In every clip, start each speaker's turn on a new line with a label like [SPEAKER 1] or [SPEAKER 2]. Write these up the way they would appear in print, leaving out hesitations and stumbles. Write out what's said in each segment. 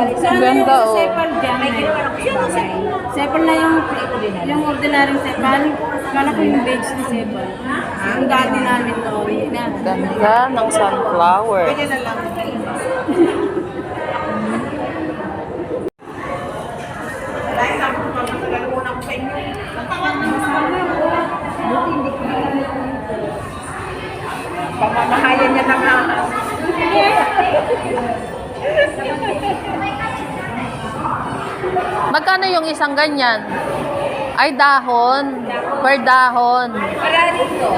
[SPEAKER 1] Ganda,
[SPEAKER 2] sa
[SPEAKER 1] oh.
[SPEAKER 2] sepal dyan? Sepal na yung ordinary sepal. Kala ko yung beige na sepal. Yung dati namin noon.
[SPEAKER 1] Ganda ng sunflower.
[SPEAKER 3] Pamamahayan niya ng ahas.
[SPEAKER 1] Magkano yung isang ganyan? Ay, dahon. Per dahon.
[SPEAKER 3] Wala rito.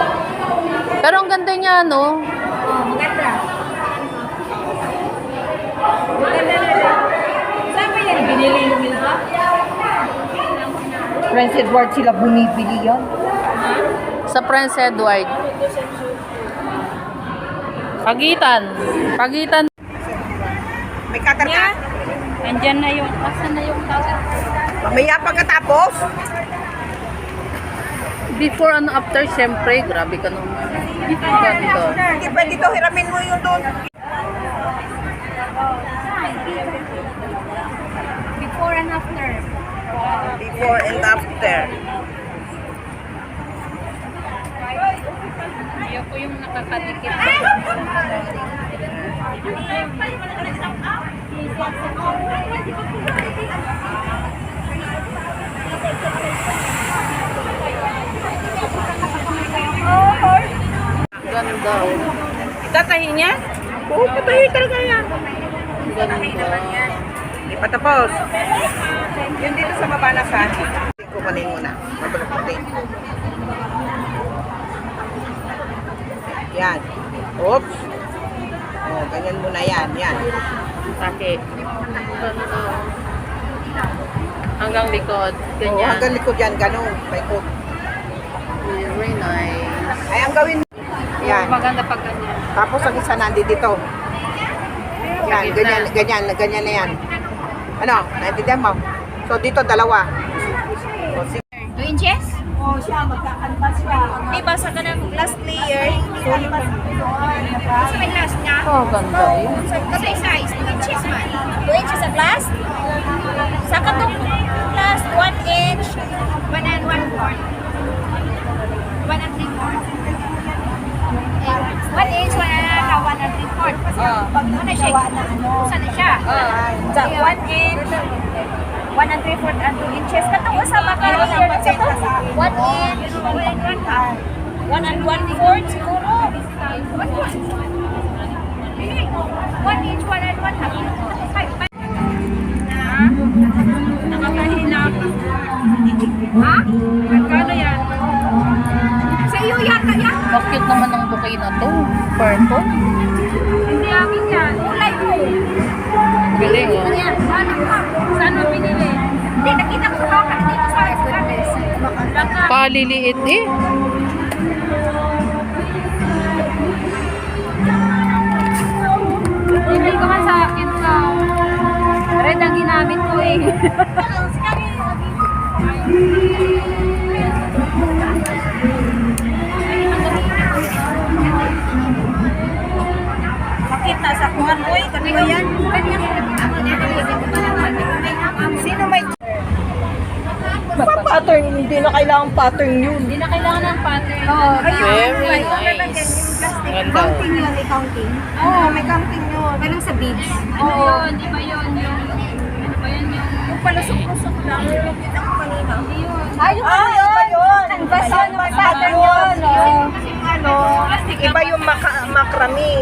[SPEAKER 1] Pero ang ganda niya, no?
[SPEAKER 3] Oh, maganda. Maganda na lang. Saan ba yan? Binili yung milka? Prince Edward sila bumibili yan.
[SPEAKER 1] Sa Prince Edward. Pagitan. Pagitan.
[SPEAKER 3] May cutter ka?
[SPEAKER 2] Andyan na yung, asan na yung tawag?
[SPEAKER 3] Mamaya pagkatapos.
[SPEAKER 1] Before and after, syempre, grabe ka naman. Ganda.
[SPEAKER 3] Hindi ba dito hiramin mo yung doon?
[SPEAKER 2] Before and after.
[SPEAKER 3] Before and after.
[SPEAKER 2] Ayoko yung nakakadikit.
[SPEAKER 1] Ganda, oh.
[SPEAKER 2] Tatahi niya?
[SPEAKER 3] Oo, patahi talaga yan.
[SPEAKER 1] Ganda.
[SPEAKER 3] Hindi pa tapos. Yun dito sa baba na saan? Kukunin muna. Matulog-putin. Yan. Oops. Oh, ganyan muna yan. Yan.
[SPEAKER 1] Taki. Hanggang likod.
[SPEAKER 3] Oh,
[SPEAKER 1] Ganyan.
[SPEAKER 3] hanggang likod yan. Ganun. Paikot.
[SPEAKER 1] Very nice.
[SPEAKER 3] Ay, ang gawin. Yan.
[SPEAKER 2] Maganda pag ganyan.
[SPEAKER 3] Tapos ang isa nandito dito. Yan. Ganyan, ganyan. Ganyan na yan. Ano? Naintindihan mo? So, dito dalawa. O,
[SPEAKER 2] 2 inches?
[SPEAKER 3] Oh, siya. Magkakanvas siya.
[SPEAKER 2] May basa ka ng last layer. Kasi may last niya.
[SPEAKER 1] Oh, ganda yun.
[SPEAKER 2] Kasi size, 2 inches man. 2 inches ang last? Sa katong last, 1 inch, 1 and 1/4. 1 and 3/4. 1 inch, 1 and 3/4. Ano siya? Saan na siya? Sa 1 inch, 1 and 3/4 and 2 inches. Katong usama ka rin sa 1 inch, 1 and 1/2. 1 and 1/4 siguro. 1 inch, 1 and 1/2. Nakakahila ka. Ha? Magkano yan? Sa iyo yata yan.
[SPEAKER 1] Bakit naman ang bouquet na to? Purple?
[SPEAKER 2] Hindi akin yan. Kulay ko.
[SPEAKER 1] Galing, oh.
[SPEAKER 2] Yan. Saan mo binili? Hindi, nakita ko baka dito sa restaurant.
[SPEAKER 1] Paliliit eh.
[SPEAKER 2] Hindi ko man sa akin ka. Red ang ginamit ko eh.
[SPEAKER 3] Bakit nasa kuhan mo eh? Kanina yan. Sino may... Pa-pattern. Hindi na kailangan pattern yun.
[SPEAKER 2] Hindi na kailangan ng pattern.
[SPEAKER 1] Very nice. Ganda.
[SPEAKER 3] Counting yun, may counting. Oo, may counting yun.
[SPEAKER 2] Parang sa beads. Ano yun? Di ba yun? Ano ba yun yung...
[SPEAKER 3] Yung palusok-lusok lang. Yung kita ko kanina.
[SPEAKER 2] Hindi yun.
[SPEAKER 3] Iba yun.
[SPEAKER 2] Basta
[SPEAKER 3] Iba
[SPEAKER 2] naman
[SPEAKER 3] pattern yun. Ano, iba yung makrami.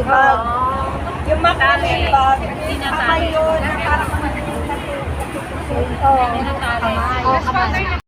[SPEAKER 3] Yung makrami bag. Iba yun. Parang
[SPEAKER 2] Tinatali.
[SPEAKER 3] kamay.
[SPEAKER 2] Tinatali.